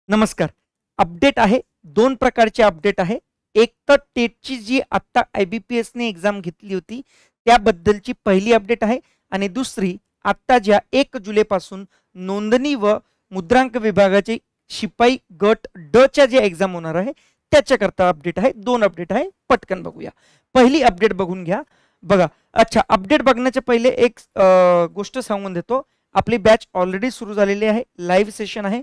नमस्कार. अपडेट आहे. दोन प्रकारचे अपडेट आहे. एक तर टेटची जी आत्ता IBPSने एक्झाम घेतली होती, त्याबद्दलची पहिली अपडेट आहे आणि दुसरी आत्ता ज्या 1 जुलैपासून नोंदणी व मुद्रांक विभागाचे शिपाई गट ड च्या जे एक्झाम होणार आहे, त्याच्याकरता अपडेट आहे. 2 अपडेट आहे. पटकन बघूया. पहिली अपडेट बघून घ्या. बघा, अच्छा अपडेट बघण्याच्या पहिले एक गोष्ट सांगून देतो. आपली बॅच ऑलरेडी सुरू झालेली आहे. लाईव्ह सेशन आहे.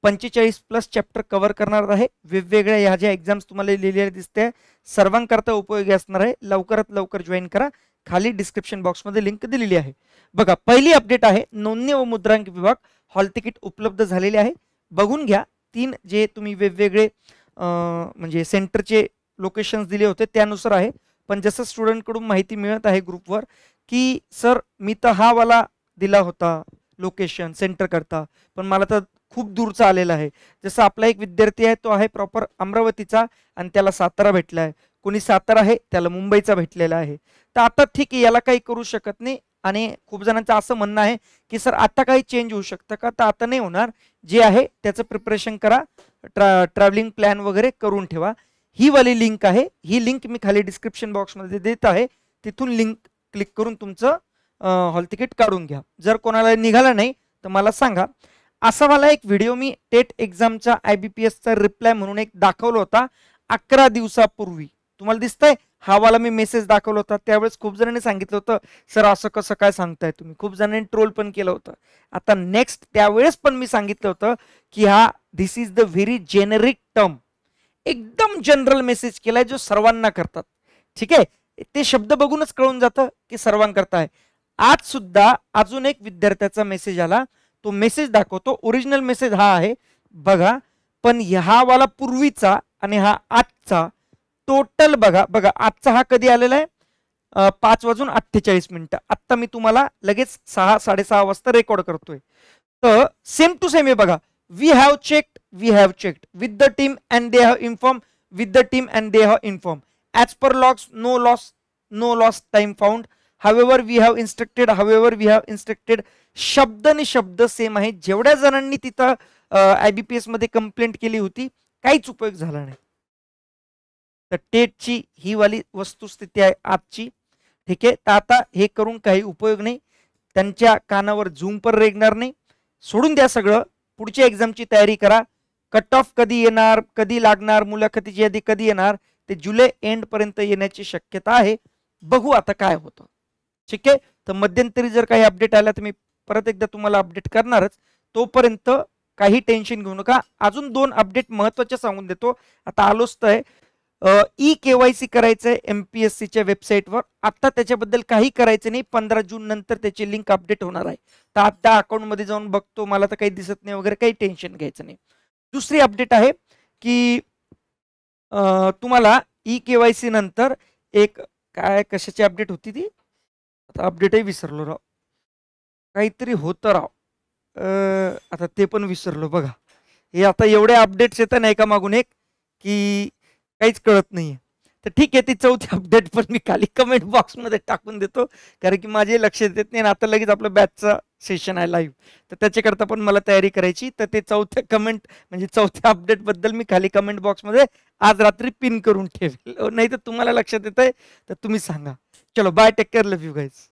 45+ चॅप्टर कव्हर करणार आहे. वेगवेगळ्या ह्या ज्या एक्झाम्स तुम्हाला लिहिलेल्या दिसते सर्वांकरता उपयोगी असणार आहे. लवकरात लवकर जॉईन करा. खाली डिस्क्रिप्शन बॉक्समध्ये लिंक दिलेली आहे. बघा, पहिली अपडेट आहे. नोंदणी व मुद्रांक विभाग हॉल तिकीट उपलब्ध झालेले आहे. बघून घ्या. 3 जे तुम्ही वेगवेगळे म्हणजे सेंटरचे लोकेशन्स दिले होते त्यानुसार आहे. पण जसं स्टुडंटकडून माहिती मिळत आहे ग्रुपवर की सर मी तर हा वाला दिला होता लोकेशन सेंटर करता, पण मला तर खूप दूरचा आलेला आहे. जसं आपला एक विद्यार्थी आहे, तो आहे प्रॉपर अमरावतीचा आणि त्याला सातारा भेटला आहे. कोणी सातारा आहे त्याला मुंबईचा भेटलेला आहे. तर आता ठीक आहे, याला काही करू शकत नाही. आणि खूप जणांचं असं म्हणणं आहे की सर आता काही चेंज होऊ शकतं का? तर आता नाही होणार. जे आहे त्याचं प्रिपरेशन करा. ट्रॅव्हलिंग प्लॅन वगैरे करून ठेवा. ही वाली लिंक आहे. ही लिंक मी खाली डिस्क्रिप्शन बॉक्समध्ये देत आहे. तिथून लिंक क्लिक करून तुमचं हॉल तिकीट काढून घ्या. जर कोणाला निघाला नाही तर मला सांगा. असा वाला एक व्हिडिओ मी टेट एक्झामचा IBPSचा रिप्लाय म्हणून एक दाखवला होता 11 दिवसापूर्वी. तुम्हाला दिसतंय? हा वाला मी मेसेज दाखवला होता. त्यावेळेस खूप जणांनी सांगितलं होतं सर असं कसं काय सांगताय तुम्ही. खूप जणांनी ट्रोल पण केलं होतं. आता नेक्स्ट त्यावेळेस पण मी सांगितलं होतं की हा this is the very generic term. एकदम जनरल मेसेज केलाय जो सर्वांना करतात. ठीक आहे, ते शब्द बघूनच कळून जातं की सर्वांकरता आहे. आज सुद्धा अजून एक विद्यार्थ्याचा मेसेज आला. तो मेसेज दाखवतो. ओरिजिनल मेसेज हा आहे बघा, पण हा वाला पूर्वीचा आणि हा आजचा टोटल बघा. बघा आजचा हा कधी आलेला आहे 5:48. आत्ता मी तुम्हाला लगेच 6:30 वाजता रेकॉर्ड करतोय. तर सेम टू सेम आहे बघा. We have checked with the team and they have inform with the team and they have inform as per logs no loss time found. However we have instructed. शब्द आणि शब्द same आहे. जेवढ्या जणांनी तिथं IBPS मध्ये कंप्लेंट केली होती काहीच उपयोग झाला नाही. तर टेटची ही वाली वस्तुस्थिती आहे आजची. ठीक आहे, तर आता हे करून काही उपयोग नाही. त्यांच्या कानावर झूम पण रेगणार नाही. सोडून द्या सगळं. पुढच्या एक्झामची तयारी करा. कट ऑफ कधी येणार, कधी लागणार, मुलाखतीची यादी कधी येणार, ते जुलै एंड पर्यंत येण्याची शक्यता आहे. बघू आता काय होतं. ठीक आहे, तर मध्यंतरी जर काही अपडेट आला तर मी परत एकदा तुम्हाला अपडेट करणारच. तोपर्यंत काही टेन्शन घेऊ नका. अजून 2 अपडेट महत्त्वाचे सांगून देतो. आता आलोच तर KYC करायचंय MPSCच्या वेबसाईटवर. आता त्याच्याबद्दल काही करायचं नाही. 15 जून नंतर त्याची लिंक अपडेट होणार आहे. तर आता अकाउंटमध्ये जाऊन बघतो, मला तर काही दिसत नाही वगैरे, काही टेन्शन घ्यायचं नाही. दुसरी अपडेट आहे की तुम्हाला KYC नंतर एक काय कशाची अपडेट होती ती, आता अपडेटही विसरलो राव. काहीतरी होतं राव. आता ते पण विसरलो बघा. हे आता एवढे अपडेट्स येतात ना एका मागून एक की काहीच कळत नाहीये. तर ठीक आहे, ती चौथी अपडेट पण मी खाली कमेंट बॉक्समध्ये टाकून देतो. कारण की माझे लक्ष देत नाही आणि आता लगेच आपलं बॅचचा सेशन आहे लाईव्ह. तर त्याच्याकरता पण मला तयारी करायची. तर ते चौथ्या कमेंट म्हणजे चौथ्या अपडेटबद्दल मी खाली कमेंट बॉक्समध्ये आज रात्री पिन करून ठेवेल. नाही तर तुम्हाला लक्षात येत आहे तर तुम्ही सांगा. चलो bye, take care, love you guys.